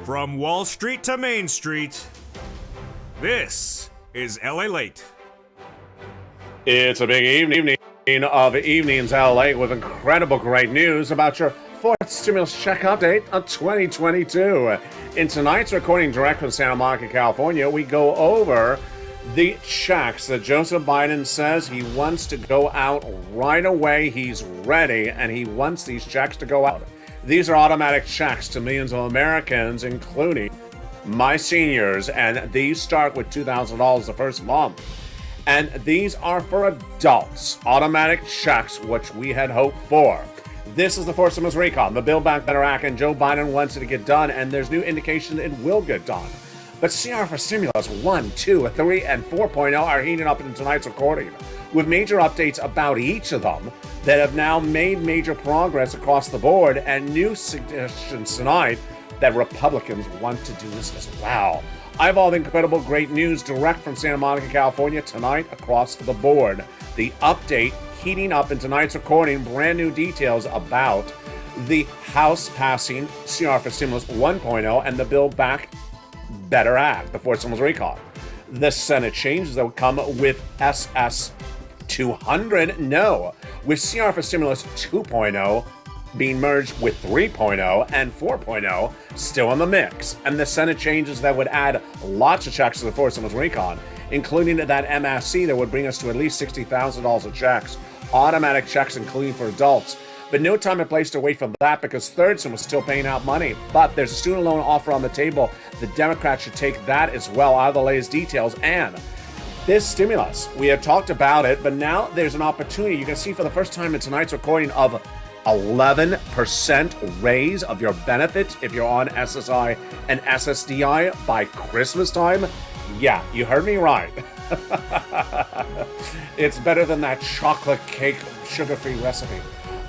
From Wall Street to Main Street, this is LALATE. It's a big evening of Evenings LA with incredible great news about your fourth stimulus check update of 2022. In tonight's recording direct from Santa Monica, California, we go over the checks that Joseph Biden says he wants to go out right away. He's ready, and he wants these checks to go out. These are automatic checks to millions of Americans, including my seniors, and these start with $2,000 the first month. And these are for adults, automatic checks, which we had hoped for. This is the fourth stimulus recon, the Build Back Better Act, and Joe Biden wants it to get done, and there's new indication it will get done. But CR for stimulus 1, 2, 3, and 4.0 are heating up in tonight's recording, with major updates about each of them that have now made major progress across the board, and new suggestions tonight that Republicans want to do this as well. I have all the incredible great news direct from Santa Monica, California tonight across the board. The update heating up in tonight's recording, brand new details about the House passing CR for Stimulus 1.0 and the Build Back Better Act, the fourth stimulus recall. The Senate changes that would come with SS 200, no, with CR for Stimulus 2.0 being merged with 3.0 and 4.0 still in the mix. And the Senate changes that would add lots of checks to the fourth stimulus recon, including that MSC that would bring us to at least $60,000 of checks, automatic checks including for adults. But no time and place to wait for that, because third stimulus is still paying out money. But there's a student loan offer on the table. The Democrats should take that as well out of the latest details. And this stimulus, we have talked about it, but now there's an opportunity. You can see for the first time in tonight's recording of 11% raise of your benefits if you're on SSI and SSDI by Christmas time. Yeah, you heard me right. It's better than that chocolate cake sugar-free recipe.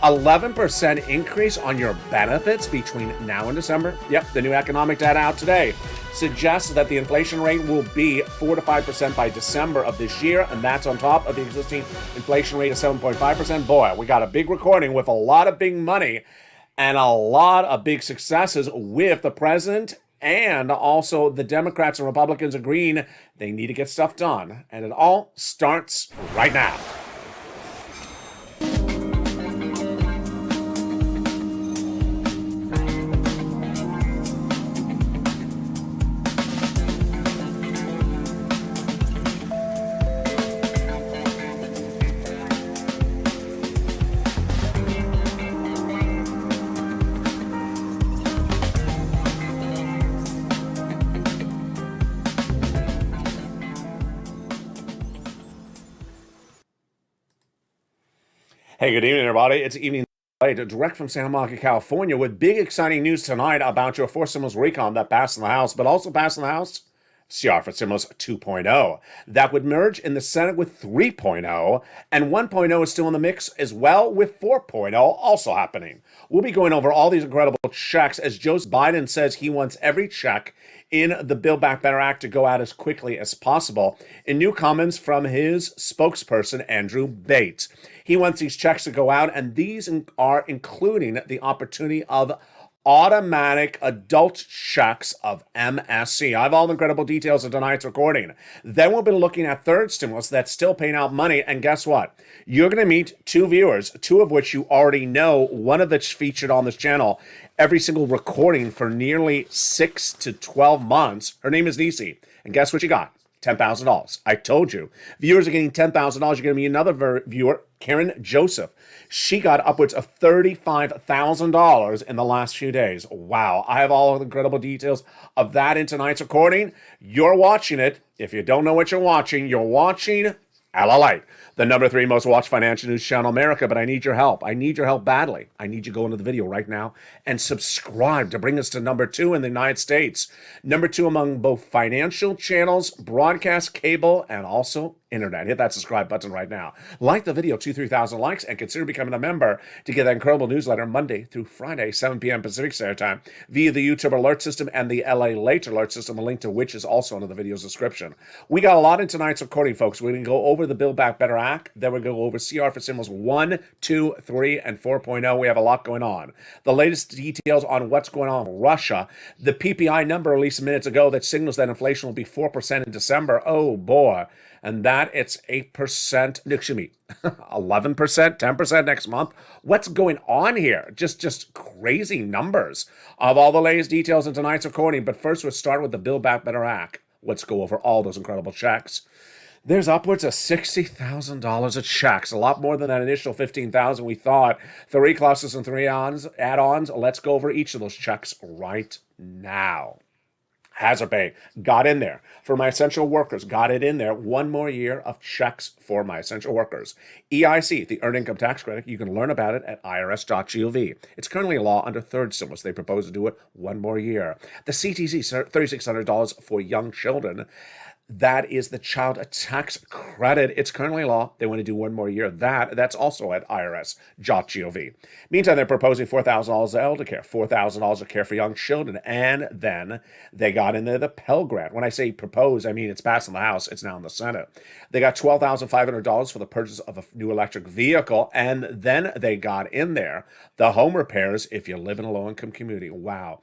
11% increase on your benefits between now and December. Yep, the new economic data out today suggests that the inflation rate will be 4 to 5% by December of this year, and that's on top of the existing inflation rate of 7.5%. Boy, we got a big recording with a lot of big money and a lot of big successes with the president and also the Democrats and Republicans agreeing they need to get stuff done. And it all starts right now. Hey, good evening, everybody. It's Evening LALATE, direct from Santa Monica, California, with big exciting news tonight about your fourth stimulus recon that passed in the House, but also passed in the House CR for Stimulus 2.0. That would merge in the Senate with 3.0, and 1.0 is still in the mix as well, with 4.0 also happening. We'll be going over all these incredible checks as Joe Biden says he wants every check in the Build Back Better Act to go out as quickly as possible. In new comments from his spokesperson, Andrew Bates, he wants these checks to go out, and these are including the opportunity of automatic adult checks of MSC. I have all the incredible details of tonight's recording. Then we'll be looking at third stimulus that's still paying out money. And guess what? You're going to meet two viewers, two of which you already know, one of which featured on this channel every single recording for nearly 6 to 12 months. Her name is Nisi. And guess what you got? $10,000. I told you. Viewers are getting $10,000. You're going to meet another viewer, Karen Joseph. She got upwards of $35,000 in the last few days. Wow. I have all the incredible details of that in tonight's recording. You're watching it. If you don't know what you're watching LALATE, the number 3 most watched financial news channel in America, but I need your help. I need your help badly. I need you to go into the video right now and subscribe to bring us to number 2 in the United States. Number 2 among both financial channels, broadcast, cable, and also internet. Hit that subscribe button right now. Like the video, 3,000 likes, and consider becoming a member to get that incredible newsletter Monday through Friday, 7 p.m. Pacific Standard Time, via the YouTube alert system and the LALATE alert system, a link to which is also under the video's description. We got a lot in tonight's recording, folks. We're going to go over the Build Back Better Act, then we'll go over CR for Stimulus 1, 2, 3, and 4.0. We have a lot going on. The latest details on what's going on in Russia, the PPI number released minutes ago that signals that inflation will be 4% in December. Oh boy. And that it's 8%, 11%, 10% next month. What's going on here? Just crazy numbers. Of all the latest details in tonight's recording, but first we'll start with the Build Back Better Act. Let's go over all those incredible checks. There's upwards of $60,000 of checks, a lot more than that initial $15,000 we thought. 3 clusters and 3 add-ons. Let's go over each of those checks right now. Hazard pay, got in there. For my essential workers, got it in there. 1 more year of checks for my essential workers. EIC, the Earned Income Tax Credit, you can learn about it at irs.gov. It's currently a law under third stimulus. They propose to do it 1 more year. The CTC, $3,600 for young children. That is the child tax credit. It's currently law. They want to do 1 more year. That's also at irs.gov. Meantime, they're proposing $4,000 of elder care, $4,000 of care for young children, and then they got in there the Pell Grant. When I say propose, I mean it's passed in the House. It's now in the Senate. They got $12,500 for the purchase of a new electric vehicle, and then they got in there the home repairs if you live in a low-income community. Wow.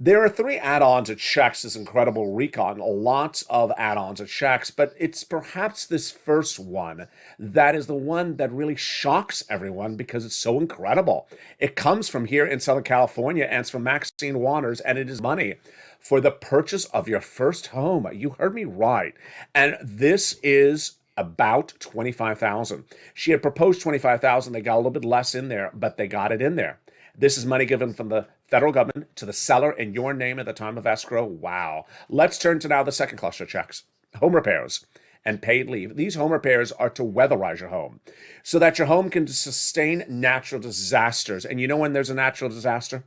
There are 3 add-ons of checks, this incredible recon, lots of add-ons of checks, but it's perhaps this first one that is the one that really shocks everyone because it's so incredible. It comes from here in Southern California, and it's from Maxine Waters, and it is money for the purchase of your first home. You heard me right. And this is about $25,000. She had proposed $25,000. They got a little bit less in there, but they got it in there. This is money given from the federal government to the seller in your name at the time of escrow. Wow. Let's turn to now the second cluster of checks. Home repairs and paid leave. These home repairs are to weatherize your home so that your home can sustain natural disasters. And you know when there's a natural disaster?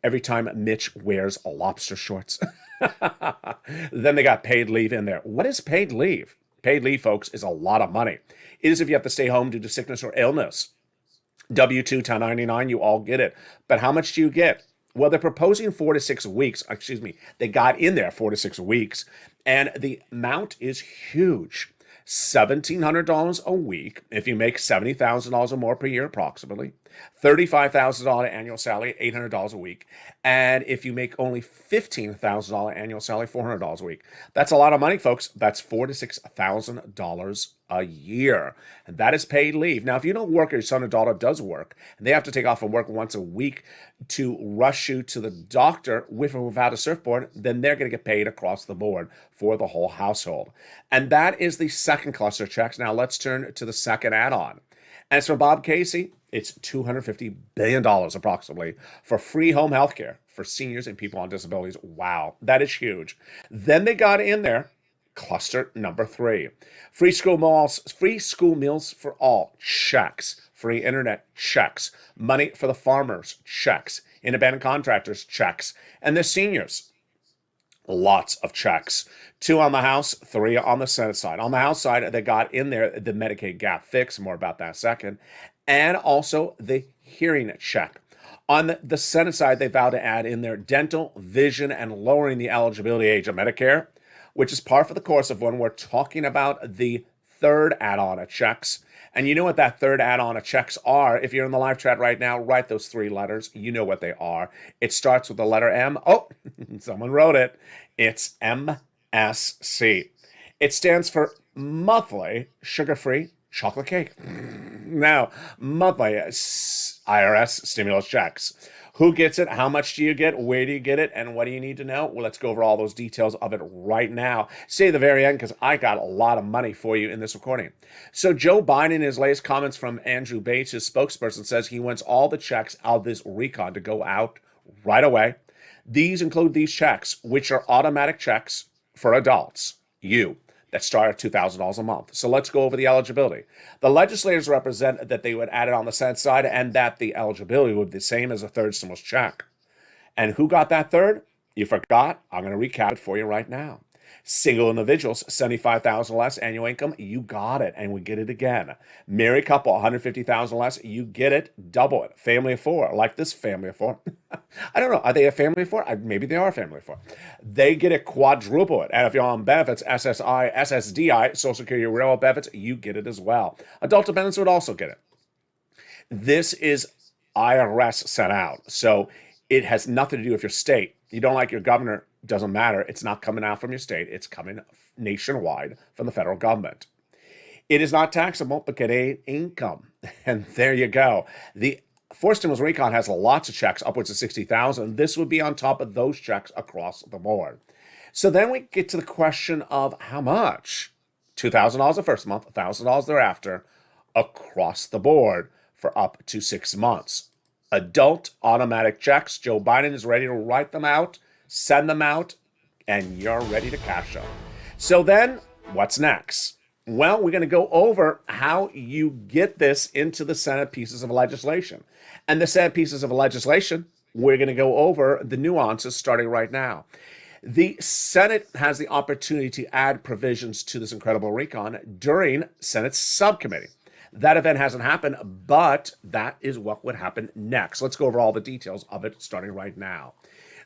Every time Mitch wears lobster shorts. Then they got paid leave in there. What is paid leave? Paid leave, folks, is a lot of money. It is if you have to stay home due to sickness or illness. W-2, 1099, you all get it. But how much do you get? Well, they're proposing 4 to 6 weeks. They got in there 4 to 6 weeks. And the amount is huge. $1,700 a week if you make $70,000 or more per year, approximately. $35,000 annual salary, $800 a week. And if you make only $15,000 annual salary, $400 a week. That's a lot of money, folks. That's $4,000 to $6,000 a year. And that is paid leave. Now, if you don't work or your son or daughter does work, and they have to take off from work once a week to rush you to the doctor with or without a surfboard, then they're going to get paid across the board for the whole household. And that is the second cluster of checks. Now, let's turn to the second add-on. As for Bob Casey, it's $250 billion approximately for free home health care for seniors and people on disabilities. Wow, that is huge. Then they got in there cluster number 3. Free school meals for all, checks. Free internet, checks. Money for the farmers, checks. Independent contractors, checks. And the seniors, lots of checks. 2 on the House, 3 on the Senate side. On the House side, they got in there the Medicaid gap fix, more about that in a second, and also the hearing check. On the Senate side, they vowed to add in their dental, vision, and lowering the eligibility age of Medicare, which is par for the course of when we're talking about the third add-on of checks. And you know what that third add-on of checks are. If you're in the live chat right now, write those 3 letters. You know what they are. It starts with the letter M. Oh, someone wrote it. It's MSC. It stands for monthly sugar-free chocolate cake. Now, monthly IRS stimulus checks. Who gets it? How much do you get? Where do you get it? And what do you need to know? Well, let's go over all those details of it right now. Stay at the very end because I got a lot of money for you in this recording. So Joe Biden, in his latest comments from Andrew Bates, his spokesperson, says he wants all the checks out of this recon to go out right away. These include these checks, which are automatic checks for adults, you, that start at $2,000 a month. So let's go over the eligibility. The legislators represent that they would add it on the Senate side and that the eligibility would be the same as a third stimulus check. And who got that third? You forgot. I'm going to recap it for you right now. Single individuals, 75,000 less annual income, you got it, and we get it again. Married couple, 150,000 less, you get it, double it. Family of four, like this family of four. I don't know, are they a family of four? Maybe they are a family of four. They get it, quadruple it. And if you're on benefits, SSI, SSDI, Social Security Railroad benefits, you get it as well. Adult dependents would also get it. This is IRS sent out, so it has nothing to do with your state. You don't like your governor, doesn't matter. It's not coming out from your state. It's coming nationwide from the federal government. It is not taxable, but get a income. And there you go. The forced stimulus recon has lots of checks, upwards of 60,000. This would be on top of those checks across the board. So then we get to the question of how much? $2,000 the first month, $1,000 thereafter, across the board for up to 6 months. Adult automatic checks. Joe Biden is ready to write them out, send them out, and you're ready to cash them. So then, what's next? Well, we're going to go over how you get this into the Senate pieces of legislation. And the Senate pieces of legislation, we're going to go over the nuances starting right now. The Senate has the opportunity to add provisions to this incredible recon during Senate subcommittee. That event hasn't happened, but that is what would happen next. Let's go over all the details of it starting right now.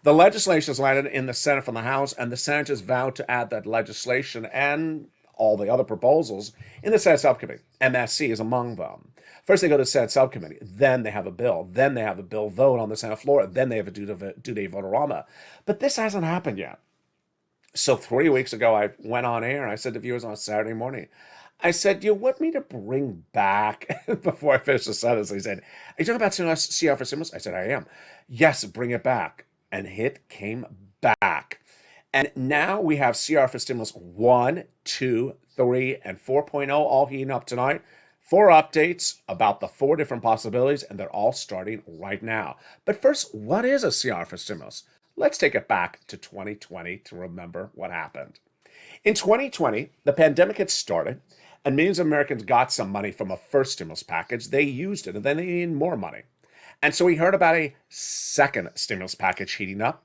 The legislation is landed in the Senate from the House, and the senators vowed to add that legislation and all the other proposals in the Senate subcommittee. MSC is among them. First, they go to the Senate subcommittee. Then they have a bill. Then they have a bill vote on the Senate floor. Then they have a due-date vote-a-rama. But this hasn't happened yet. So 3 weeks ago, I went on air, and I said to viewers on a Saturday morning, I said, you want me to bring back, before I finished the sentence, he said, are you talking about CR for stimulus? I said, I am. Yes, bring it back. And it came back. And now we have CR for stimulus 1, 2, 3, and 4.0 all heating up tonight. 4 updates about the 4 different possibilities, and they're all starting right now. But first, what is a CR for stimulus? Let's take it back to 2020 to remember what happened. In 2020, the pandemic had started, and millions of Americans got some money from a first stimulus package. They used it, and then they needed more money. And so we heard about a second stimulus package heating up.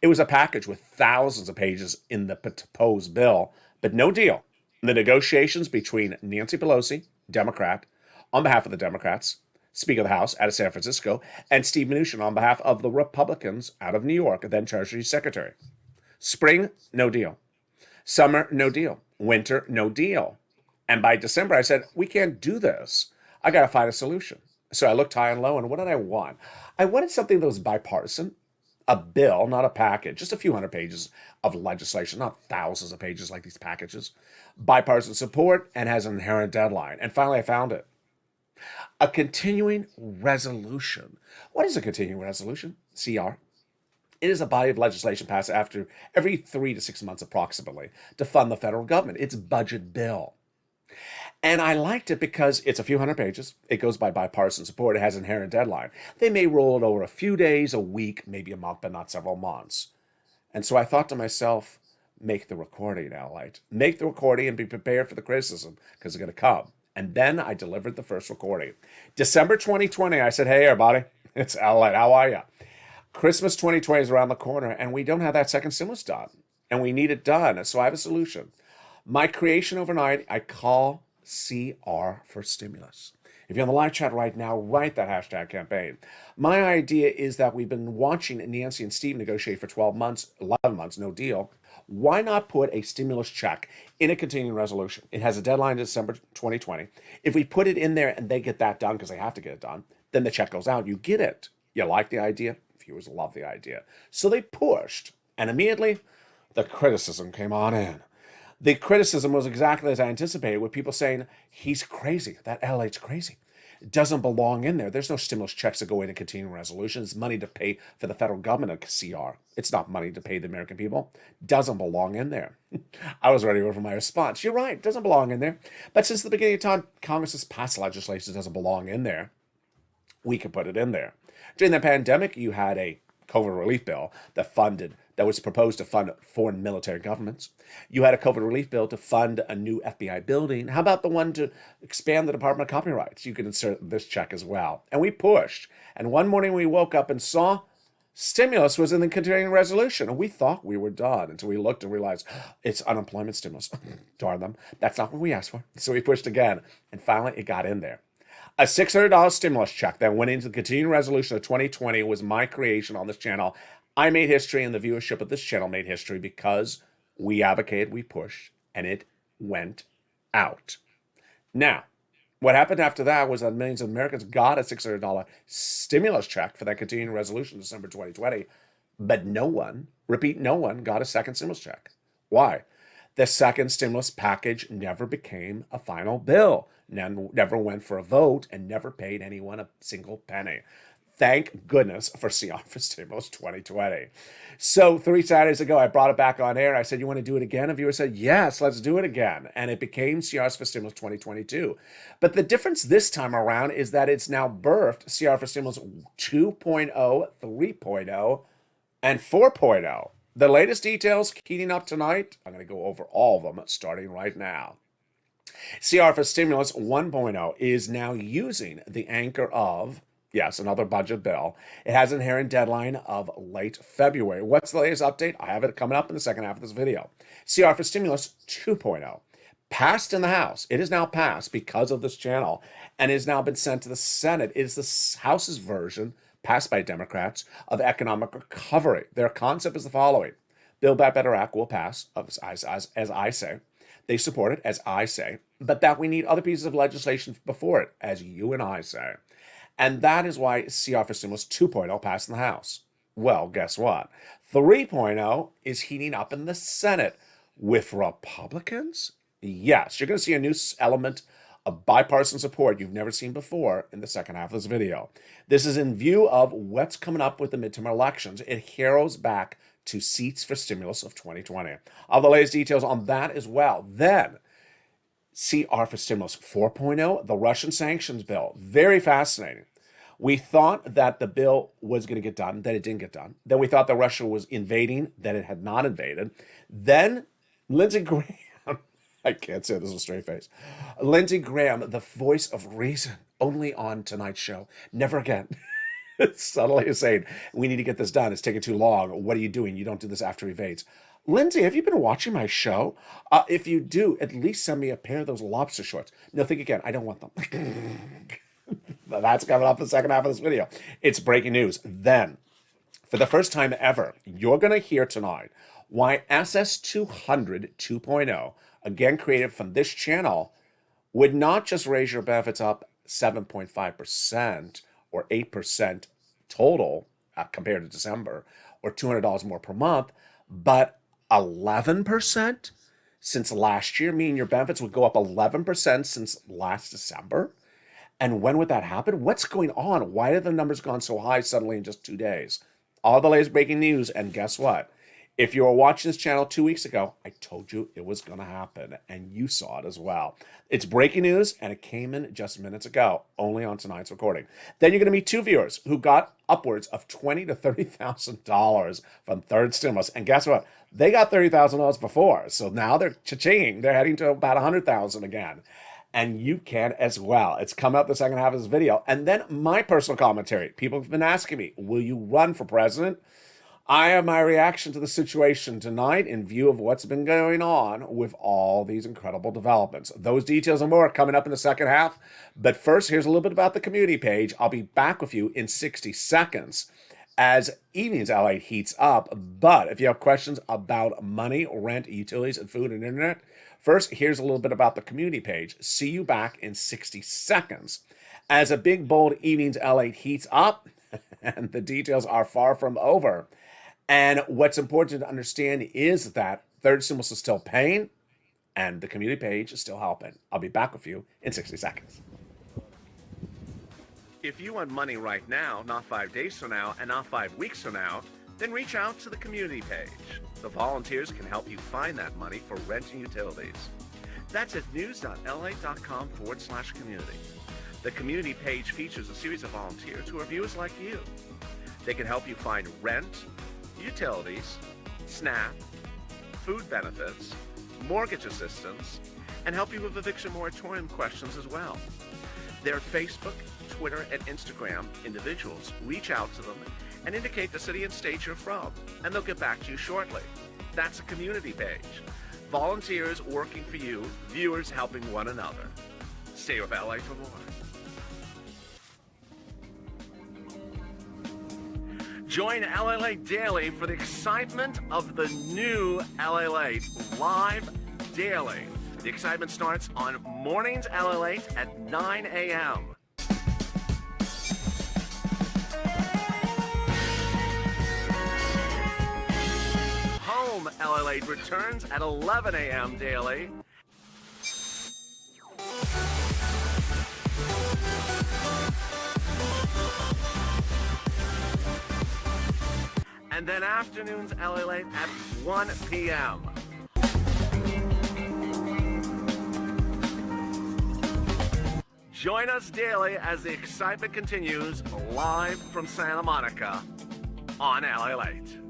It was a package with thousands of pages in the proposed bill, but no deal. The negotiations between Nancy Pelosi, Democrat, on behalf of the Democrats, Speaker of the House out of San Francisco, and Steve Mnuchin on behalf of the Republicans out of New York, then Treasury Secretary. Spring, no deal. Summer, no deal. Winter, no deal. And by December, I said, we can't do this. I got to find a solution. So I looked high and low, and what did I want? I wanted something that was bipartisan, a bill, not a package, just a few hundred pages of legislation, not thousands of pages like these packages. Bipartisan support and has an inherent deadline. And finally, I found it. A continuing resolution. What is a continuing resolution? CR. It is a body of legislation passed after every 3 to 6 months approximately to fund the federal government. It's a budget bill. And I liked it because it's a few hundred pages. It goes by bipartisan support. It has an inherent deadline. They may roll it over a few days, a week, maybe a month, but not several months. And so I thought to myself, make the recording, LALATE. Make the recording and be prepared for the criticism because it's going to come. And then I delivered the first recording. December 2020, I said, hey, everybody, it's LALATE. How are you? Christmas 2020 is around the corner, and we don't have that second stimulus done. And we need it done. So I have a solution. My creation overnight, I call CR for stimulus. If you're on the live chat right now, write that hashtag campaign. My idea is that we've been watching Nancy and Steve negotiate for 12 months, 11 months, no deal. Why not put a stimulus check in a continuing resolution? It has a deadline in December 2020. If we put it in there and they get that done because they have to get it done, then the check goes out. You get it. You like the idea? Viewers love the idea. So they pushed, and immediately the criticism came on in. The criticism was exactly as I anticipated, with people saying, he's crazy. That LA's crazy. It doesn't belong in there. There's no stimulus checks that go in a continuing resolution. It's money to pay for the federal government of CR. It's not money to pay the American people. Doesn't belong in there. I was ready for my response. You're right. Doesn't belong in there. But since the beginning of time, Congress has passed legislation that doesn't belong in there. We can put it in there. During the pandemic, you had a COVID relief bill that was proposed to fund foreign military governments. You had a COVID relief bill to fund a new FBI building. How about the one to expand the Department of Copyrights? You could insert this check as well. And we pushed. And one morning we woke up and saw stimulus was in the continuing resolution. And we thought we were done until we looked and realized it's unemployment stimulus. Darn them. That's not what we asked for. So we pushed again. And finally, it got in there. A $600 stimulus check that went into the continuing resolution of 2020 was my creation on this channel. I made history, and the viewership of this channel made history because we advocated, we pushed, and it went out. Now, what happened after that was that millions of Americans got a $600 stimulus check for that continuing resolution in December 2020, but no one, repeat, no one got a second stimulus check. Why? The second stimulus package never became a final bill, never went for a vote, and never paid anyone a single penny. Thank goodness for CR for Stimulus 2020. So 3 Saturdays ago, I brought it back on air. I said, you want to do it again? A viewer said, yes, let's do it again. And it became CRs for Stimulus 2022. But the difference this time around is that it's now birthed CR for Stimulus 2.0, 3.0, and 4.0. The latest details heating up tonight. I'm going to go over all of them starting right now. CR for Stimulus 1.0 is now using the anchor of, yes, another budget bill. It has an inherent deadline of late February. What's the latest update? I have it coming up in the second half of this video. CR for Stimulus 2.0. Passed in the House. It is now passed because of this channel and has now been sent to the Senate. It is the House's version, passed by Democrats, of economic recovery. Their concept is the following. Build Back Better Act will pass, as I say. They support it, as I say, but that we need other pieces of legislation before it, as you and I say. And that is why CR for Stimulus 2.0 passed in the House. Well, guess what? 3.0 is heating up in the Senate with Republicans. Yes, you're going to see a new element of bipartisan support you've never seen before in the second half of this video. This is in view of what's coming up with the midterm elections. It harrows back to seats for stimulus of 2020. All the latest details on that as well. Then, CR for Stimulus 4.0, the Russian sanctions bill. Very fascinating. We thought that the bill was going to get done, that it didn't get done. Then we thought that Russia was invading, that it had not invaded. Then Lindsey Graham, I can't say this with a straight face. Lindsey Graham, the voice of reason, only on tonight's show. Never again. Subtly is saying, we need to get this done. It's taking too long. What are you doing? You don't do this after he evades. Lindsay, have you been watching my show? If you do, at least send me a pair of those lobster shorts. No, think again. I don't want them. That's coming up in the second half of this video. It's breaking news. Then, for the first time ever, you're going to hear tonight why SS200 2.0, again created from this channel, would not just raise your benefits up 7.5% or 8% total compared to December, or $200 more per month, but 11% since last year, meaning your benefits would go up 11% since last December. And when would that happen? What's going on? Why have the numbers gone so high suddenly in just 2 days? All the latest breaking news, and guess what? If you were watching this channel 2 weeks ago, I told you it was going to happen, and you saw it as well. It's breaking news, and it came in just minutes ago, only on tonight's recording. Then you're going to meet 2 viewers who got upwards of $20,000 to $30,000 from third stimulus, and guess what? They got $30,000 before, so now they're cha-ching. They're heading to about $100,000 again. And you can as well. It's coming up the second half of this video. And then my personal commentary. People have been asking me, will you run for president? I have my reaction to the situation tonight in view of what's been going on with all these incredible developments. Those details and more coming up in the second half. But first, here's a little bit about the community page. I'll be back with you in 60 seconds as Evenings LA heats up. But if you have questions about money, rent, utilities, and food and internet, first, here's a little bit about the community page. See you back in 60 seconds. As a big, bold Evenings LA heats up, and the details are far from over. And what's important to understand is that third stimulus is still paying, and the community page is still helping. I'll be back with you in 60 seconds. If you want money right now, not 5 days from now, and not 5 weeks from now, then reach out to the community page. The volunteers can help you find that money for rent and utilities. That's at news.la.com/community. The community page features a series of volunteers who are viewers like you. They can help you find rent, utilities, SNAP, food benefits, mortgage assistance, and help you with eviction moratorium questions as well. Their Facebook, Twitter, and Instagram individuals reach out to them and indicate the city and state you're from, and they'll get back to you shortly. That's a community page. Volunteers working for you, viewers helping one another. Stay with LA for more. Join LALATE Daily for the excitement of the new LALATE live daily. The excitement starts on mornings LALATE at 9 a.m. Home LALATE returns at 11 a.m. daily. And then afternoons LALATE at 1 p.m. Join us daily as the excitement continues live from Santa Monica on LALATE.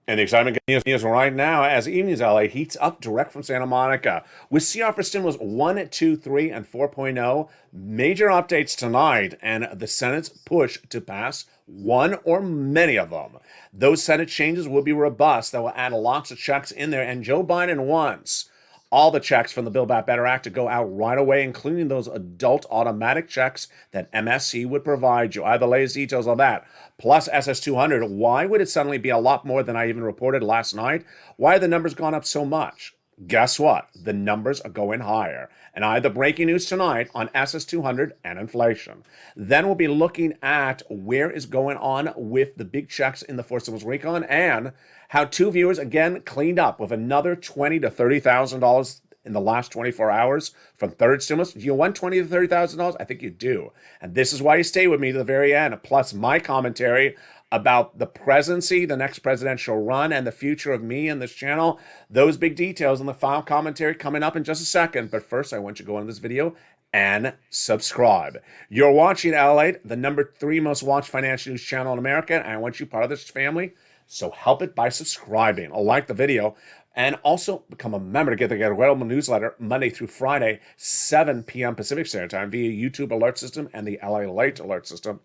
And the excitement continues right now as Evenings LA heats up direct from Santa Monica with CR for stimulus 1, 2, 3, and 4.0. Major updates tonight and the Senate's push to pass one or many of them. Those Senate changes will be robust. That will add lots of checks in there. And Joe Biden wants all the checks from the Build Back Better Act to go out right away, including those adult automatic checks that MSC would provide you. I have the latest details on that. Plus SS200. Why would it suddenly be a lot more than I even reported last night? Why have the numbers gone up so much? Guess what? The numbers are going higher. And I have the breaking news tonight on SS200 and inflation. Then we'll be looking at where is going on with the big checks in the Forced Stimulus Recon and how two viewers again cleaned up with another $20,000 to $30,000 in the last 24 hours from third stimulus. Do you want $20,000 to $30,000? I think you do. And this is why you stay with me to the very end. Plus my commentary about the presidency, the next presidential run, and the future of me and this channel. Those big details in the final commentary coming up in just a second. But first, I want you to go into this video and subscribe. You're watching LALATE, the number 3 most watched financial news channel in America, and I want you part of this family. So help it by subscribing. Like the video. And also become a member to get the incredible newsletter Monday through Friday, 7 p.m. Pacific Standard Time via YouTube alert system and the LALATE alert system.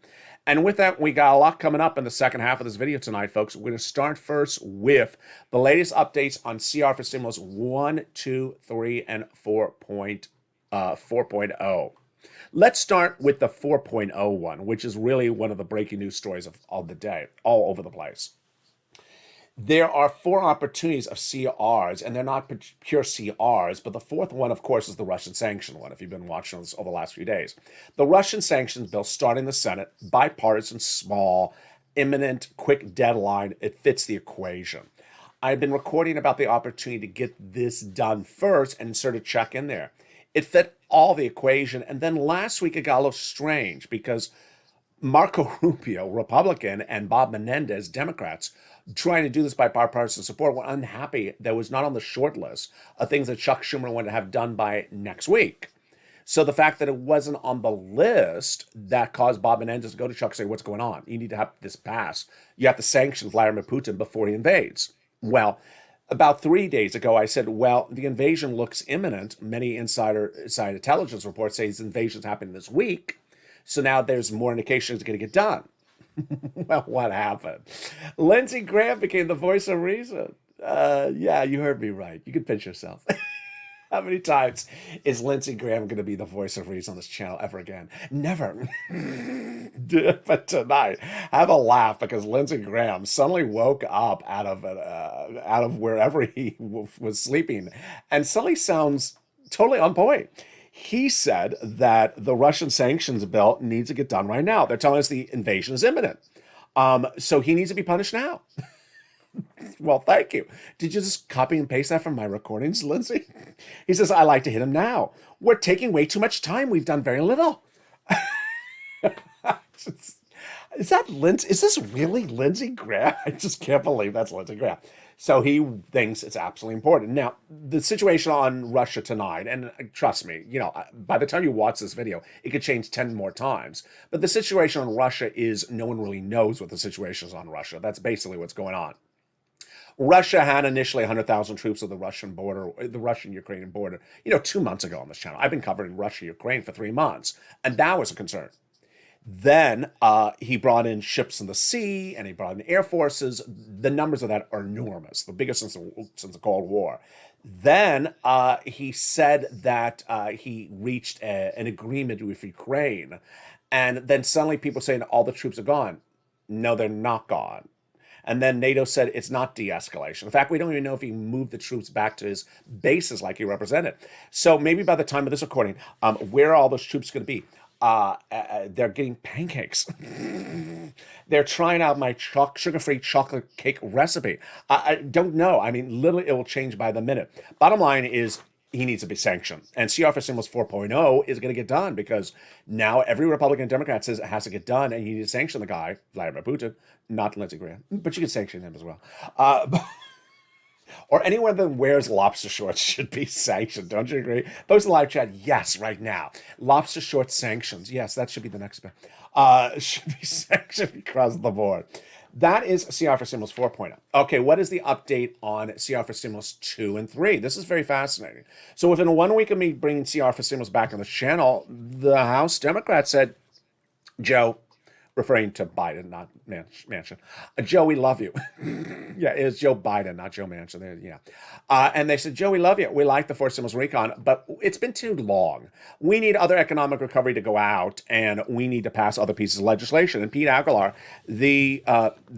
And with that, we got a lot coming up in the second half of this video tonight, folks. We're going to start first with the latest updates on CR for Stimulus 1, 2, 3, and 4.0. Let's start with the 4.0 one, which is really one of the breaking news stories of the day, all over the place. There are 4 opportunities of CRs, and they're not pure CRs, but the fourth one, of course, is the Russian sanction one, if you've been watching this over the last few days. The Russian sanctions bill starting the Senate, bipartisan, small, imminent, quick deadline. It fits the equation. I've been recording about the opportunity to get this done first and insert a check in there. It fit all the equation, and then last week it got a little strange because Marco Rubio, Republican, and Bob Menendez, Democrats, trying to do this by bipartisan support, were unhappy that was not on the short list of things that Chuck Schumer wanted to have done by next week. So the fact that it wasn't on the list, that caused Bob Menendez to go to Chuck and say, what's going on? You need to have this pass. You have to sanction Vladimir Putin before he invades. Well, about 3 days ago, I said, well, the invasion looks imminent. Many inside intelligence reports say this invasion's happening this week. So now there's more indication it's going to get done. Well, what happened? Lindsey Graham became the voice of reason. Yeah, you heard me right. You can pinch yourself. How many times is Lindsey Graham going to be the voice of reason on this channel ever again? Never. But tonight, have a laugh because Lindsey Graham suddenly woke up out of wherever he was sleeping and suddenly sounds totally on point. He said that the Russian sanctions bill needs to get done right now. They're telling us the invasion is imminent. So he needs to be punished now. Well, thank you. Did you just copy and paste that from my recordings, Lindsey? He says, I like to hit him now. We're taking way too much time. We've done very little. Is this really Lindsey Graham? I just can't believe that's Lindsey Graham. So he thinks it's absolutely important. Now, the situation on Russia tonight, and trust me, by the time you watch this video, it could change 10 more times. But the situation on Russia is no one really knows what the situation is on Russia. That's basically what's going on. Russia had initially 100,000 troops at the Russian border, the Russian-Ukrainian border, 2 months ago on this channel. I've been covering Russia-Ukraine for 3 months, and that was a concern. Then he brought in ships in the sea, and he brought in air forces. The numbers of that are enormous, the biggest since the Cold War. Then he said that he reached an agreement with Ukraine, and then suddenly people saying all the troops are gone. No, they're not gone. And then NATO said it's not de-escalation. In fact, we don't even know if he moved the troops back to his bases like he represented. So maybe by the time of this recording, where are all those troops going to be? They're getting pancakes. They're trying out my sugar-free chocolate cake recipe. I don't know. I mean, literally, it will change by the minute. Bottom line is he needs to be sanctioned. And CR for Stimulus 4.0 is going to get done because now every Republican and Democrat says it has to get done, and you need to sanction the guy, Vladimir Putin, not Lindsey Graham, but you can sanction him as well. Or anyone that wears lobster shorts should be sanctioned. Don't you agree? Post in the live chat, yes, right now. Lobster short sanctions. Yes, that should be the next bit. Should be sanctioned across the board. That is CR for Stimulus 4.0. Okay, what is the update on CR for Stimulus 2 and 3? This is very fascinating. So within 1 week of me bringing CR for Stimulus back on the channel, the House Democrats said, Joe, referring to Biden, not Manchin. Joe, we love you. Yeah, it was Joe Biden, not Joe Manchin. Yeah. And they said, Joe, we love you. We like the forced stimulus recon, but it's been too long. We need other economic recovery to go out, and we need to pass other pieces of legislation. And Pete Aguilar, the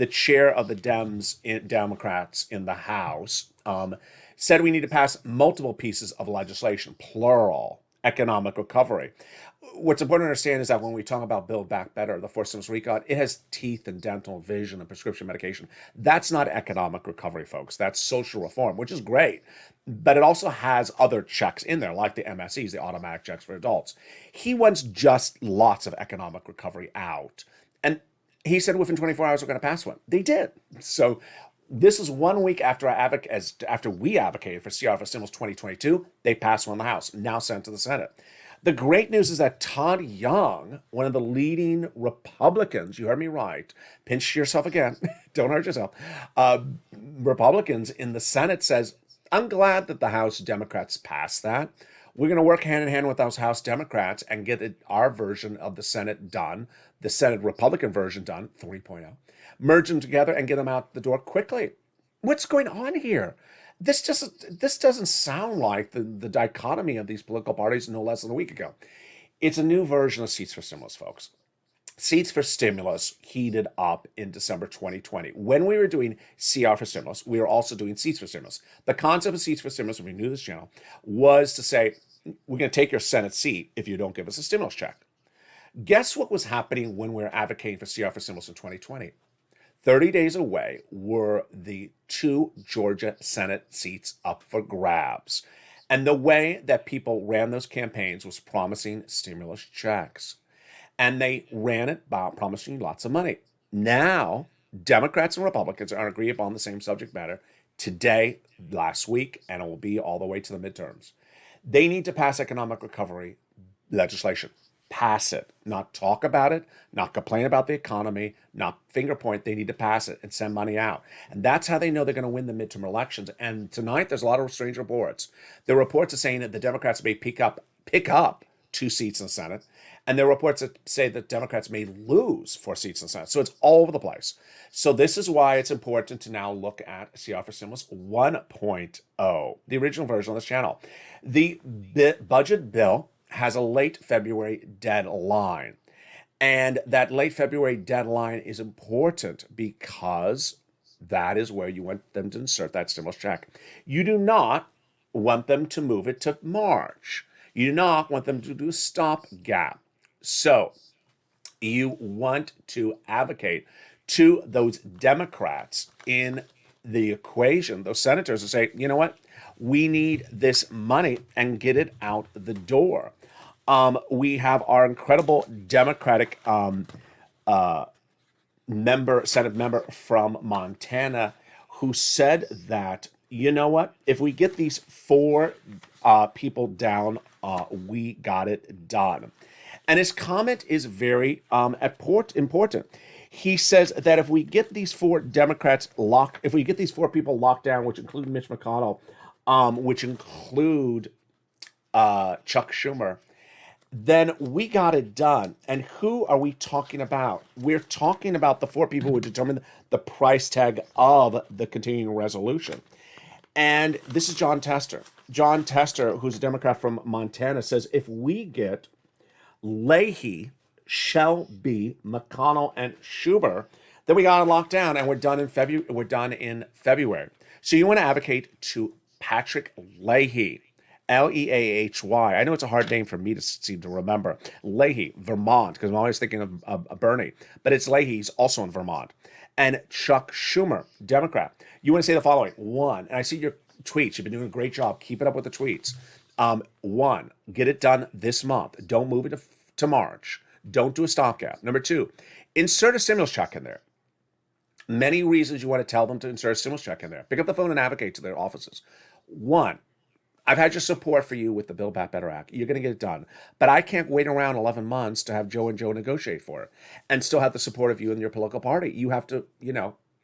chair of the Democrats in the House, said we need to pass multiple pieces of legislation, plural, economic recovery. What's important to understand is that when we talk about Build Back Better, the forced stimulus recon, it has teeth and dental, vision, and prescription medication. That's not economic recovery, folks. That's social reform, which is great. But it also has other checks in there, like the MSEs, the automatic checks for adults. He wants just lots of economic recovery out. And he said within 24 hours, we're going to pass one. They did. So this is 1 week after we advocated for CR for Stimulus 2022. They passed one in the House, now sent to the Senate. The great news is that Todd Young, one of the leading Republicans, you heard me right, pinch yourself again, don't hurt yourself, Republicans in the Senate says, I'm glad that the House Democrats passed that. We're going to work hand in hand with those House Democrats and get our version of the Senate done, the Senate Republican version done, 3.0, merge them together and get them out the door quickly. What's going on here? This doesn't sound like the dichotomy of these political parties no less than a week ago. It's a new version of Seats for Stimulus, folks. Seats for Stimulus heated up in December 2020. When we were doing CR for Stimulus, we were also doing Seats for Stimulus. The concept of Seats for Stimulus, if you're new to this channel, was to say, we're going to take your Senate seat if you don't give us a stimulus check. Guess what was happening when we were advocating for CR for Stimulus in 2020? 30 days away were the 2 Georgia Senate seats up for grabs. And the way that people ran those campaigns was promising stimulus checks. And they ran it by promising lots of money. Now, Democrats and Republicans are agreeing upon the same subject matter today, last week, and it will be all the way to the midterms. They need to pass economic recovery legislation. Pass it, not talk about it, not complain about the economy, not finger point. They need to pass it and send money out. And that's how they know they're going to win the midterm elections. And tonight, there's a lot of strange reports. The reports are saying that the Democrats may pick up 2 seats in the Senate. And there are reports that say that Democrats may lose 4 seats in the Senate. So it's all over the place. So this is why it's important to now look at CR for Stimulus 1.0, the original version on this channel. The budget bill has a late February deadline. And that late February deadline is important because that is where you want them to insert that stimulus check. You do not want them to move it to March. You do not want them to do a stopgap. So you want to advocate to those Democrats in the equation, those senators, to say, you know what? We need this money and get it out the door. We have our incredible Democratic Senate member from Montana who said that, you know what, if we get these 4 people down, we got it done. And his comment is very important. He says that if we get these four if we get these four people locked down, which include Mitch McConnell, which include Chuck Schumer, then we got it done. And who are we talking about? We're talking about the four people who determine the price tag of the continuing resolution. And this is John Tester. John Tester, who's a Democrat from Montana, says if we get Leahy, Shelby, McConnell, and Schumer, then we got it locked down, and we're done in February. We're done in February. So you want to advocate to Patrick Leahy, Leahy. I know it's a hard name for me to seem to remember. Leahy, Vermont, because I'm always thinking of Bernie, but it's Leahy. He's also in Vermont. And Chuck Schumer, Democrat. You want to say the following. One, and I see your tweets. You've been doing a great job. Keep it up with the tweets. One, get it done this month. Don't move it to March. Don't do a stopgap. Number two, insert a stimulus check in there. Many reasons you want to tell them to insert a stimulus check in there. Pick up the phone and advocate to their offices. One, I've had your support for you with the Build Back Better Act. You're going to get it done. But I can't wait around 11 months to have Joe and Joe negotiate for it and still have the support of you and your political party. You have to,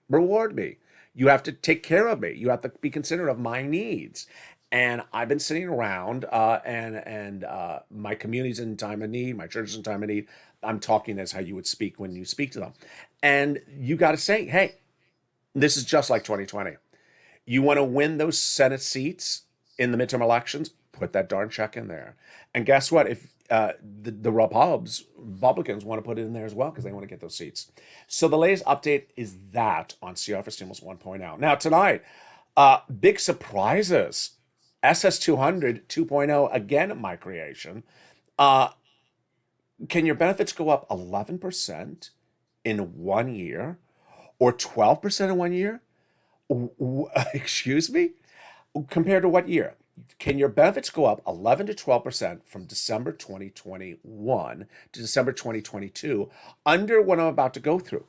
reward me. You have to take care of me. You have to be considerate of my needs. And I've been sitting around and my community's in time of need. My church is in time of need. I'm talking as how you would speak when you speak to them. And you got to say, hey, this is just like 2020. You want to win those Senate seats in the midterm elections, put that darn check in there. And guess what? If the Republicans want to put it in there as well because they want to get those seats. So the latest update is that on CR for Stimulus 1.0. Now tonight, big surprises. SS200 2.0, again, my creation. Can your benefits go up 11% in 1 year or 12% in 1 year? Excuse me? Compared to what year? Can your benefits go up 11 to 12% from December 2021 to December 2022 under what I'm about to go through?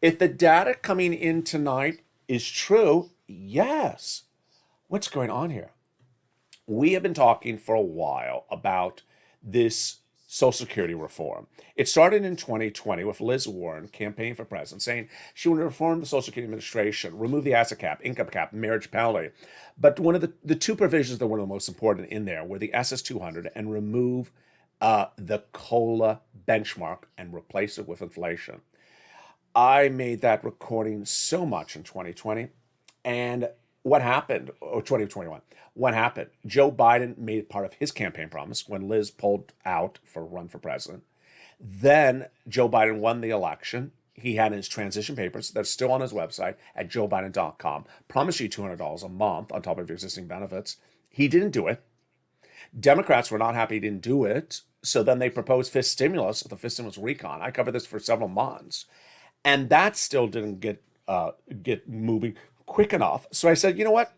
If the data coming in tonight is true, yes. What's going on here? We have been talking for a while about this Social Security reform. It started in 2020 with Liz Warren campaigning for president, saying she wanted to reform the Social Security Administration, remove the asset cap, income cap, marriage penalty. But one of the two provisions that were the most important in there were the SS200 and remove the COLA benchmark and replace it with inflation. I made that recording so much in 2020. And what happened, or 2021, what happened? Joe Biden made it part of his campaign promise when Liz pulled out for a run for president. Then Joe Biden won the election. He had his transition papers that's still on his website at joebiden.com. Promised you $200 a month on top of your existing benefits. He didn't do it. Democrats were not happy he didn't do it. So then they proposed fifth stimulus, the fifth stimulus recon. I covered this for several months. And that still didn't get moving quick enough. So I said, you know what?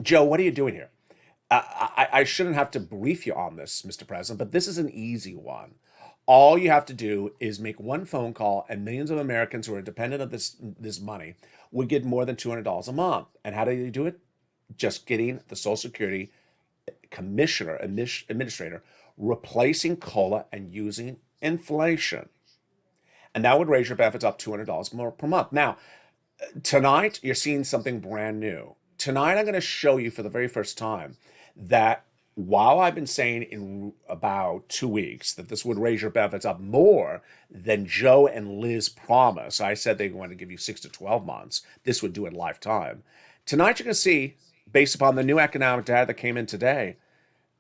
Joe, what are you doing here? I shouldn't have to brief you on this, Mr. President, but this is an easy one. All you have to do is make one phone call, and millions of Americans who are dependent on this money would get more than $200 a month. And how do you do it? Just getting the Social Security administrator, replacing COLA and using inflation. And that would raise your benefits up $200 more per month. Now, tonight, you're seeing something brand new. Tonight, I'm going to show you for the very first time that while I've been saying in about 2 weeks that this would raise your benefits up more than Joe and Liz promised, I said they wanted to give you 6 to 12 months. This would do it lifetime. Tonight, you're going to see, based upon the new economic data that came in today,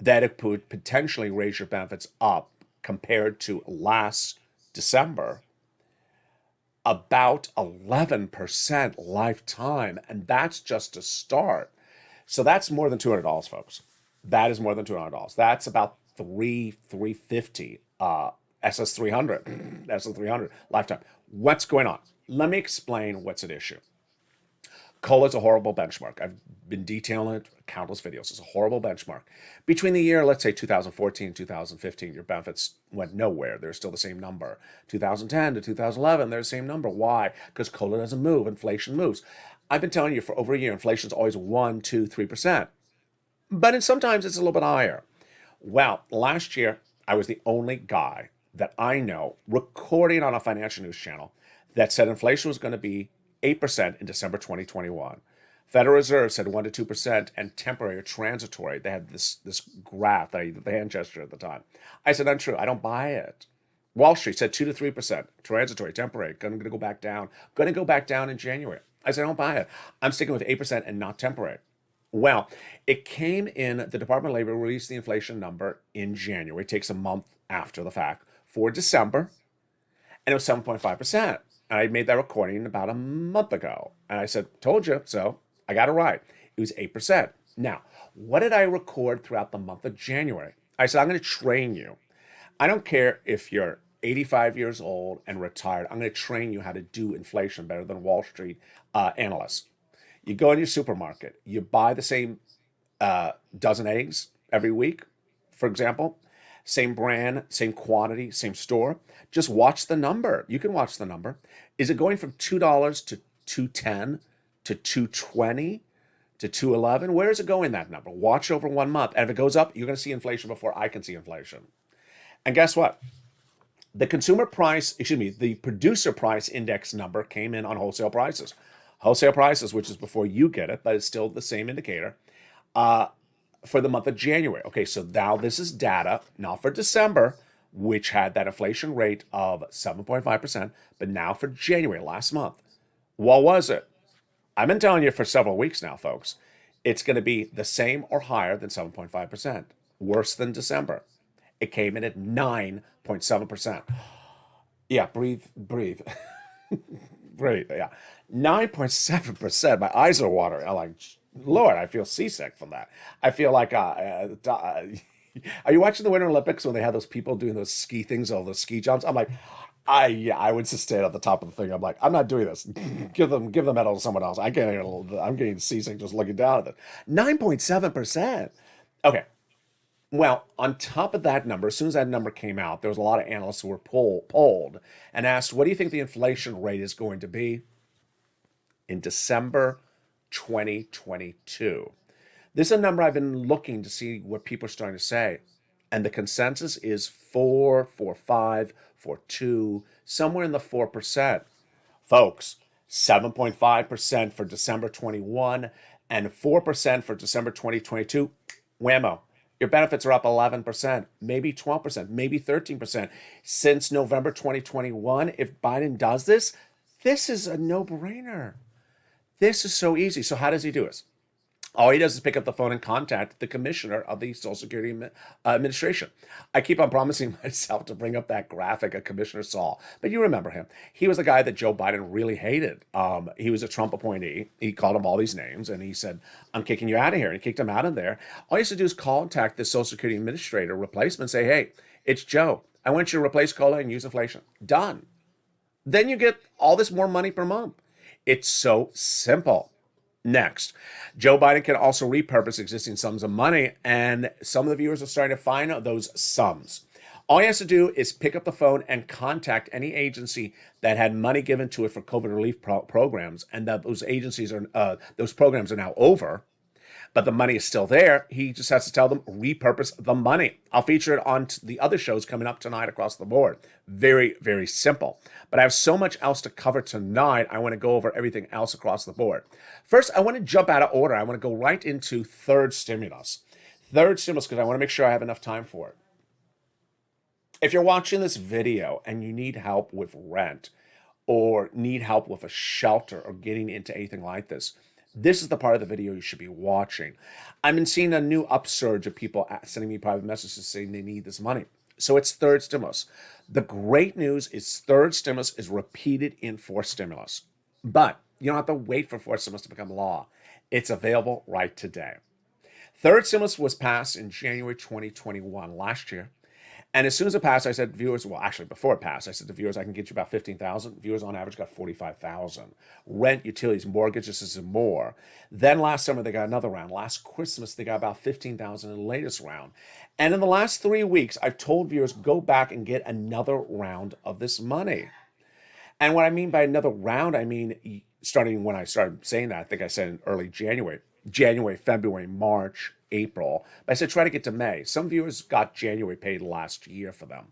that it could potentially raise your benefits up compared to last December about 11% lifetime, and that's just a start. So that's more than $200, folks. That is more than $200. That's about $350 SS300 SS300 lifetime. What's going on? Let me explain what's at issue. COLA is a horrible benchmark. I've been detailing it countless videos. It's a horrible benchmark. Between the year, let's say 2014 and 2015, your benefits went nowhere. They're still the same number. 2010 to 2011, they're the same number. Why? Because COLA doesn't move. Inflation moves. I've been telling you for over a year, inflation is always 1, 2, 3%. But sometimes it's a little bit higher. Well, last year, I was the only guy that I know recording on a financial news channel that said inflation was going to be 8% in December 2021. Federal Reserve said 1 to 2% and temporary or transitory. They had this graph, the hand gesture at the time. I said, untrue. I don't buy it. Wall Street said 2 to 3%, transitory, temporary, going to go back down, going to go back down in January. I said, I don't buy it. I'm sticking with 8% and not temporary. Well, it came in, the Department of Labor released the inflation number in January. It takes a month after the fact for December, and it was 7.5%. And I made that recording about a month ago. And I said, told you, so I got it right. It was 8%. Now, what did I record throughout the month of January? I said, I'm going to train you. I don't care if you're 85 years old and retired. I'm going to train you how to do inflation better than Wall Street analysts. You go in your supermarket, you buy the same dozen eggs every week, for example, same brand, same quantity, same store. Just watch the number. You can watch the number. Is it going from $2 to $2.10 to $2.20 to $2.11? Where is it going, that number? Watch over 1 month. And if it goes up, you're going to see inflation before I can see inflation. And guess what? The the producer price index number came in on wholesale prices. Wholesale prices, which is before you get it, but it's still the same indicator, for the month of January. Okay, so now this is data, not for December, which had that inflation rate of 7.5%, but now for January, last month. What was it? I've been telling you for several weeks now, folks. It's going to be the same or higher than 7.5%, worse than December. It came in at 9.7%. Yeah, breathe. Breathe, yeah. 9.7%. My eyes are watering. I'm like, Lord, I feel seasick from that. I feel like, are you watching the Winter Olympics when they have those people doing those ski things, all those ski jumps? I'm like, I would just stand at the top of the thing. I'm like, I'm not doing this. Give the medal to someone else. I'm getting seasick just looking down at it. 9.7%. Okay. Well, on top of that number, as soon as that number came out, there was a lot of analysts who were polled and asked, what do you think the inflation rate is going to be in December 2022? This is a number I've been looking to see what people are starting to say. And the consensus is 4, 4.5, 4.2, somewhere in the 4%. Folks, 7.5% for December 21 and 4% for December 2022. Whammo. Your benefits are up 11%, maybe 12%, maybe 13% since November 2021. If Biden does this, this is a no-brainer. This is so easy. So how does he do it? All he does is pick up the phone and contact the commissioner of the Social Security Administration. I keep on promising myself to bring up that graphic of Commissioner Saul, but you remember him. He was the guy that Joe Biden really hated. He was a Trump appointee. He called him all these names, and he said, I'm kicking you out of here. And he kicked him out of there. All he has to do is contact the Social Security Administrator replacement, say, hey, it's Joe. I want you to replace COLA and use inflation. Done. Then you get all this more money per month. It's so simple. Next, Joe Biden can also repurpose existing sums of money, and some of the viewers are starting to find out those sums. All he has to do is pick up the phone and contact any agency that had money given to it for COVID relief programs, and that those programs are now over, but the money is still there. He just has to tell them, repurpose the money. I'll feature it on the other shows coming up tonight across the board. Very, very simple. But I have so much else to cover tonight. I want to go over everything else across the board. First, I want to jump out of order. I want to go right into third stimulus. Third stimulus, because I want to make sure I have enough time for it. If you're watching this video and you need help with rent or need help with a shelter or getting into anything like this, this is the part of the video you should be watching. I've been seeing a new upsurge of people sending me private messages saying they need this money. So it's third stimulus. The great news is third stimulus is repeated in fourth stimulus. But you don't have to wait for fourth stimulus to become law. It's available right today. Third stimulus was passed in January 2021, last year. And as soon as it passed, I said, viewers, well, actually, before it passed, I said to viewers, I can get you about 15,000. Viewers on average got 45,000. Rent, utilities, mortgages is more. Then last summer, they got another round. Last Christmas, they got about 15,000 in the latest round. And in the last 3 weeks, I've told viewers, go back and get another round of this money. And what I mean by another round, I mean, starting when I started saying that, I think I said in early January, February, March, April. But I said, try to get to May. Some viewers got January paid last year for them.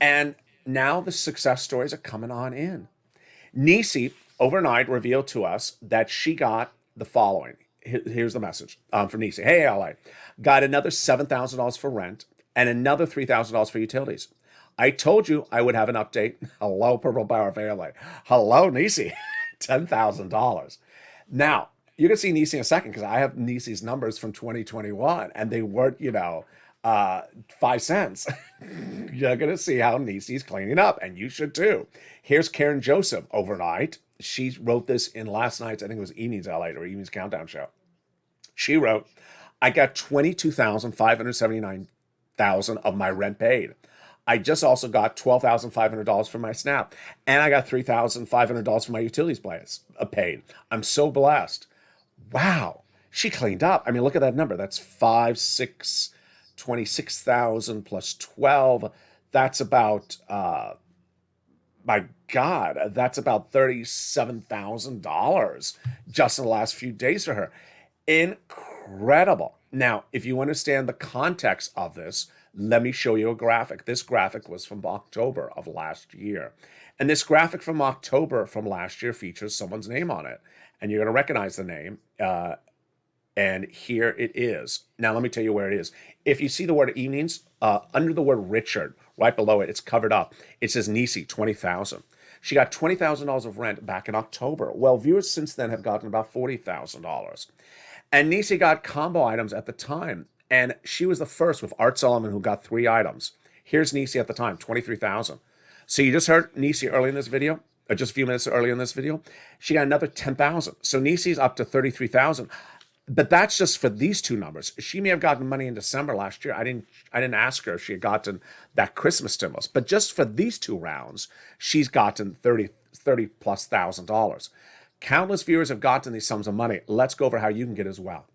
And now the success stories are coming on in. Nisi overnight revealed to us that she got the following. Here's the message from Nisi. Hey, LA, got another $7,000 for rent and another $3,000 for utilities. I told you I would have an update. Hello, Purple Power Family. Hello, Nisi. $10,000. Now, you're going to see Nisi in a second because I have Nisi's numbers from 2021 and they weren't, 5 cents. You're going to see how Nisi's cleaning up, and you should too. Here's Karen Joseph overnight. She wrote this in last night's, I think it was Evenings LA or Evenings Countdown show. She wrote, I got $22,579 of my rent paid. I just also got $12,500 for my SNAP, and I got $3,500 for my utilities plans paid. I'm so blessed. Wow, she cleaned up. I mean, look at that number. That's 26,000 plus 12. That's about, my God, that's about $37,000 just in the last few days for her. Incredible. Now, if you understand the context of this, let me show you a graphic. This graphic was from October of last year. And this graphic from October from last year features someone's name on it. And you're going to recognize the name. And here it is. Now, let me tell you where it is. If you see the word evenings, under the word Richard, right below it, it's covered up. It says Nisi, 20,000. She got $20,000 of rent back in October. Well, viewers since then have gotten about $40,000. And Nisi got combo items at the time. And she was the first with Art Solomon who got 3 items. Here's Nisi at the time, 23,000. So you just heard Nisi early in this video, or just a few minutes earlier in this video. She got another 10,000. So Nisi's up to 33,000. But that's just for these two numbers. She may have gotten money in December last year. I didn't ask her if she had gotten that Christmas stimulus. But just for these 2 rounds, she's gotten $30 plus thousand. Countless viewers have gotten these sums of money. Let's go over how you can get as well.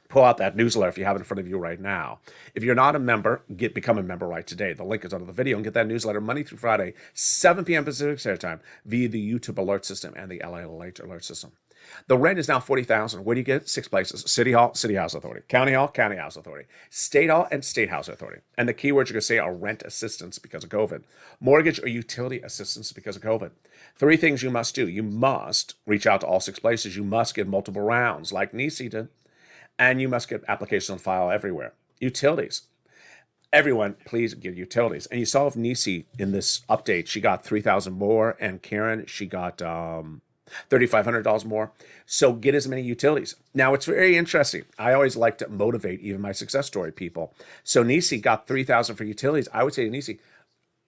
Pull out that newsletter if you have it in front of you right now. If you're not a member, become a member right today. The link is under the video, and get that newsletter Monday through Friday, 7 p.m. Pacific Standard Time via the YouTube alert system and the LALATE alert system. The rent is now $40,000. Where do you get it? 6 places: City Hall, City House Authority; County Hall, County House Authority; State Hall, and State House Authority. And the keywords you're going to say are rent assistance because of COVID, mortgage or utility assistance because of COVID. 3 things you must do. You must reach out to all 6 places. You must get multiple rounds like Nisi did. And you must get applications on file everywhere. Utilities. Everyone, please get utilities. And you saw with Nisi in this update, she got $3,000 more, and Karen, she got $3,500 more. So get as many utilities. Now, it's very interesting. I always like to motivate even my success story people. So Nisi got $3,000 for utilities. I would say to Nisi,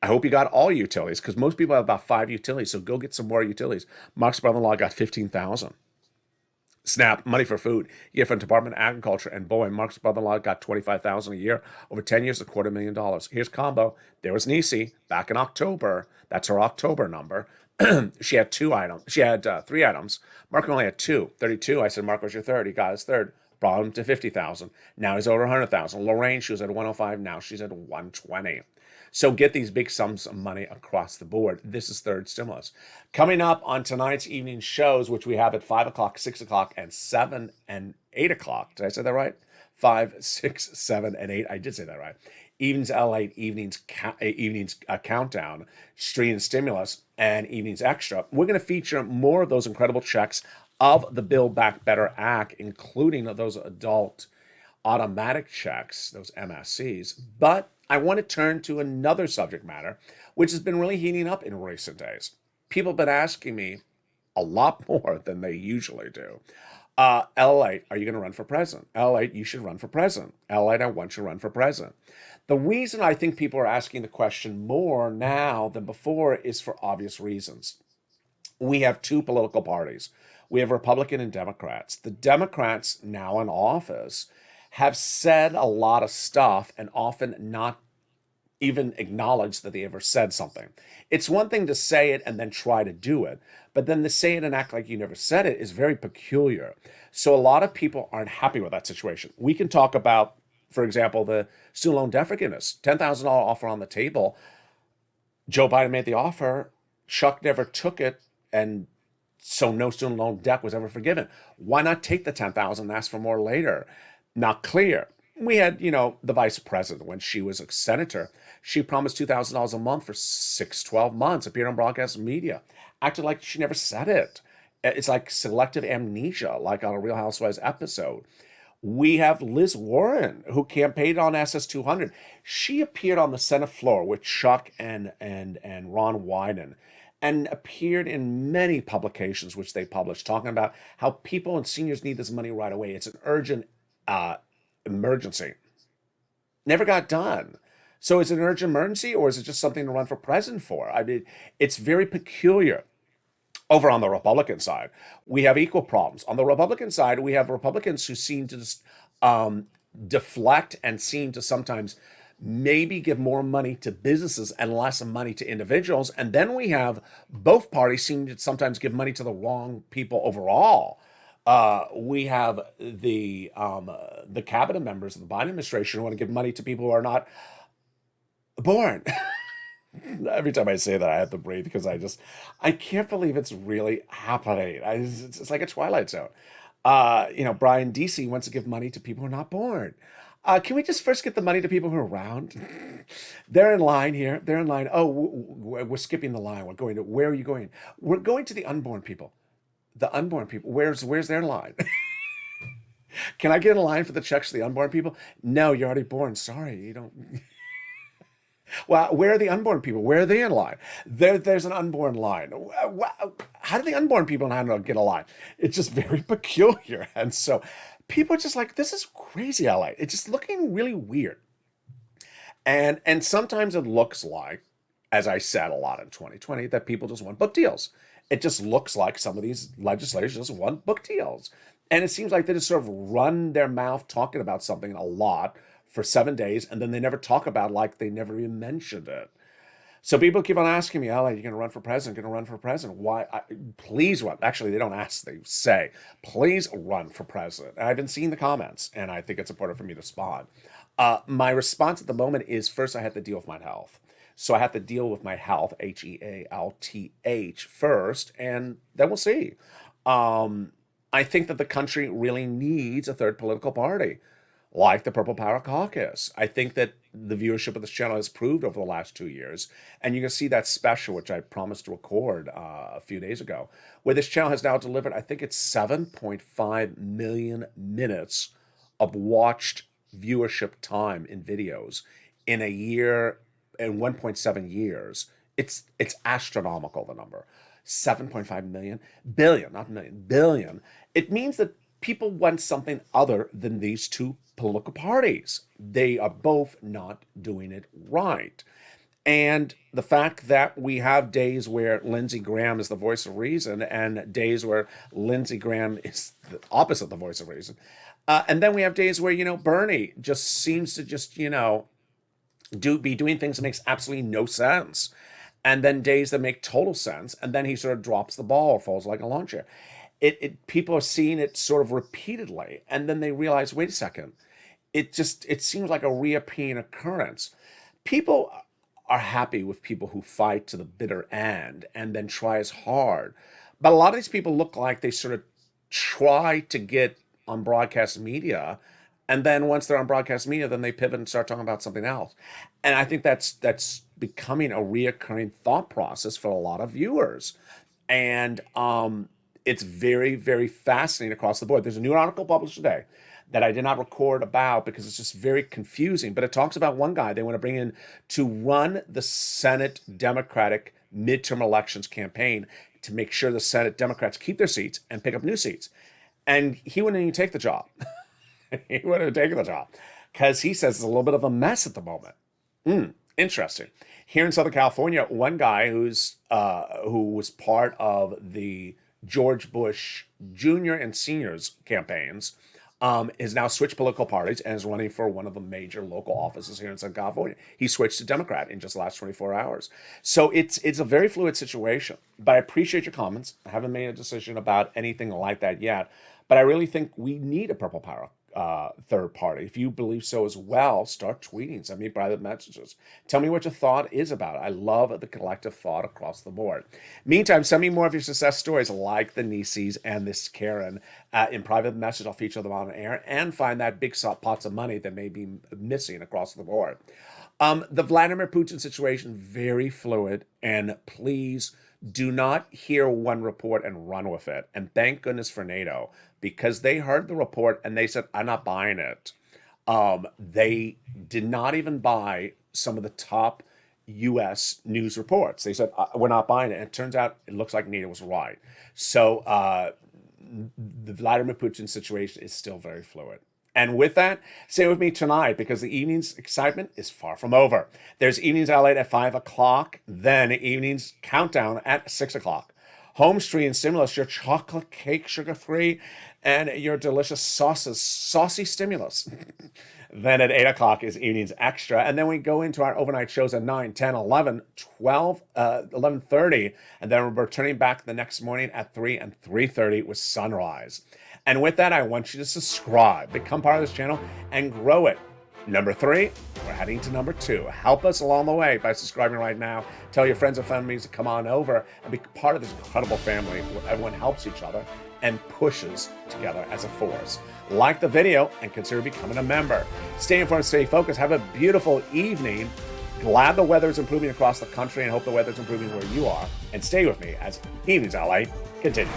I hope you got all utilities, because most people have about 5 utilities. So go get some more utilities. Mark's brother-in-law got $15,000. SNAP, money for food, you get from Department of Agriculture and Boeing. Mark's brother-in-law got $25,000 a year. Over 10 years, $250,000. Here's combo. There was Nisi back in October. That's her October number. She had 2 items. She had 3 items. Mark only had 2. 32. I said, Mark, was your third? He got his third. Brought him to $50,000. Now he's over $100,000. Lorraine, she was at $105. Now she's at $120. So get these big sums of money across the board. This is third stimulus. Coming up on tonight's evening shows, which we have at 5 o'clock, 6 o'clock, and 7 and 8 o'clock. Did I say that right? 5, 6, 7, and 8. I did say that right. Evenings LA, evenings countdown, stream stimulus, and evenings extra. We're going to feature more of those incredible checks of the Build Back Better Act, including those adult automatic checks, those MSCs. But I want to turn to another subject matter, which has been really heating up in recent days. People have been asking me a lot more than they usually do. LALATE, are you going to run for president? LALATE, you should run for president. LALATE, I want you to run for president. The reason I think people are asking the question more now than before is for obvious reasons. We have 2 political parties. We have Republican and Democrats. The Democrats now in office have said a lot of stuff and often not even acknowledged that they ever said something. It's one thing to say it and then try to do it, but then to say it and act like you never said it is very peculiar. So a lot of people aren't happy with that situation. We can talk about, for example, the student loan debt forgiveness, $10,000 offer on the table. Joe Biden made the offer. Chuck never took it, and so no student loan debt was ever forgiven. Why not take the $10,000 and ask for more later? Not clear. We had, the vice president when she was a senator. She promised $2,000 a month for 12 months, appeared on broadcast media, acted like she never said it. It's like selective amnesia, like on a Real Housewives episode. We have Liz Warren, who campaigned on SS 200. She appeared on the Senate floor with Chuck and Ron Wyden and appeared in many publications which they published, talking about how people and seniors need this money right away. It's an urgent emergency. Never got done. So is it an urgent emergency, or is it just something to run for president for? I mean, it's very peculiar. Over on the Republican side, we have equal problems. On the Republican side, we have Republicans who seem to just deflect and seem to sometimes maybe give more money to businesses and less money to individuals. And then we have both parties seem to sometimes give money to the wrong people overall. We have the cabinet members of the Biden administration who want to give money to people who are not born. Every time I say that, I have to breathe because I can't believe it's really happening. It's like a Twilight Zone. Brian DC wants to give money to people who are not born. Can we just first get the money to people who are around? They're in line here. They're in line. Oh, we're skipping the line. Where are you going? We're going to the unborn people. The unborn people. Where's their line? Can I get in line for the checks to the unborn people? No, you're already born. Sorry, you don't. Well, where are the unborn people? Where are they in line? There's an unborn line. How do the unborn people know how to get a line? It's just very peculiar. And so people are just like, this is crazy, LA. It's just looking really weird. And sometimes it looks like, as I said a lot in 2020, that people just want book deals. It just looks like some of these legislators just want book deals. And it seems like they just sort of run their mouth talking about something a lot for 7 days, and then they never talk about it, like they never even mentioned it. So people keep on asking me, "Ella, you're going to run for president? Going to run for president? Why? Please run." Actually, they don't ask; they say, "Please run for president." And I've been seeing the comments, and I think it's important for me to respond. My response at the moment is, first, I have to deal with my health. So I have to deal with my health, HEALTH, first, and then we'll see. I think that the country really needs a third political party, like the Purple Power Caucus. I think that the viewership of this channel has proved over the last 2 years. And you can see that special, which I promised to record a few days ago, where this channel has now delivered, I think it's 7.5 million minutes of watched viewership time in videos in a year, in 1.7 years. It's astronomical, the number. 7.5 million, billion, not million, billion. It means that people want something other than these two political parties. They are both not doing it right. And the fact that we have days where Lindsey Graham is the voice of reason and days where Lindsey Graham is the opposite of the voice of reason. And then we have days where, Bernie just seems to just, be doing things that makes absolutely no sense. And then days that make total sense. And then he sort of drops the ball or falls like a lawn chair. People are seeing it sort of repeatedly, and then they realize, wait a second, it seems like a reappearing occurrence. People are happy with people who fight to the bitter end and then try as hard. But a lot of these people look like they sort of try to get on broadcast media, and then once they're on broadcast media, then they pivot and start talking about something else. And I think that's becoming a reoccurring thought process for a lot of viewers. And it's very, very fascinating across the board. There's a new article published today that I did not record about because it's just very confusing. But it talks about one guy they want to bring in to run the Senate Democratic midterm elections campaign to make sure the Senate Democrats keep their seats and pick up new seats. And he wouldn't even take the job. He wouldn't have taken the job because he says it's a little bit of a mess at the moment. Interesting. Here in Southern California, one guy who was part of the George Bush Jr. and Senior's campaigns has now switched political parties and is running for one of the major local offices here in Southern California. He switched to Democrat in just the last 24 hours. So it's a very fluid situation. But I appreciate your comments. I haven't made a decision about anything like that yet. But I really think we need a Purple Power third party. If you believe so as well, start tweeting, send me private messages. Tell me what your thought is about it. I love the collective thought across the board. Meantime, send me more of your success stories like the Nises and this Karen in private message. I'll feature them on air and find that big pots of money that may be missing across the board. The Vladimir Putin situation, very fluid, and please do not hear one report and run with it. And thank goodness for NATO, because they heard the report and they said, I'm not buying it. They did not even buy some of the top U.S. news reports. They said, we're not buying it. And it turns out it looks like NATO was right. So the Vladimir Putin situation is still very fluid. And with that, stay with me tonight because the evening's excitement is far from over. There's Evenings LALATE at 5 o'clock, then Evenings Countdown at 6 o'clock. Home Street Stimulus, your chocolate cake, sugar-free, and your delicious saucy stimulus. Then at 8 o'clock is Evenings Extra, and then we go into our overnight shows at 9, 10, 11, 12, 11:30, and then we're returning back the next morning at 3 and 3:30 with Sunrise. And with that, I want you to subscribe, become part of this channel, and grow it. Number 3, we're heading to number 2. Help us along the way by subscribing right now. Tell your friends and families to come on over and be part of this incredible family where everyone helps each other and pushes together as a force. Like the video and consider becoming a member. Stay informed, stay focused. Have a beautiful evening. Glad the weather is improving across the country and hope the weather is improving where you are. And stay with me as Evenings LA continues.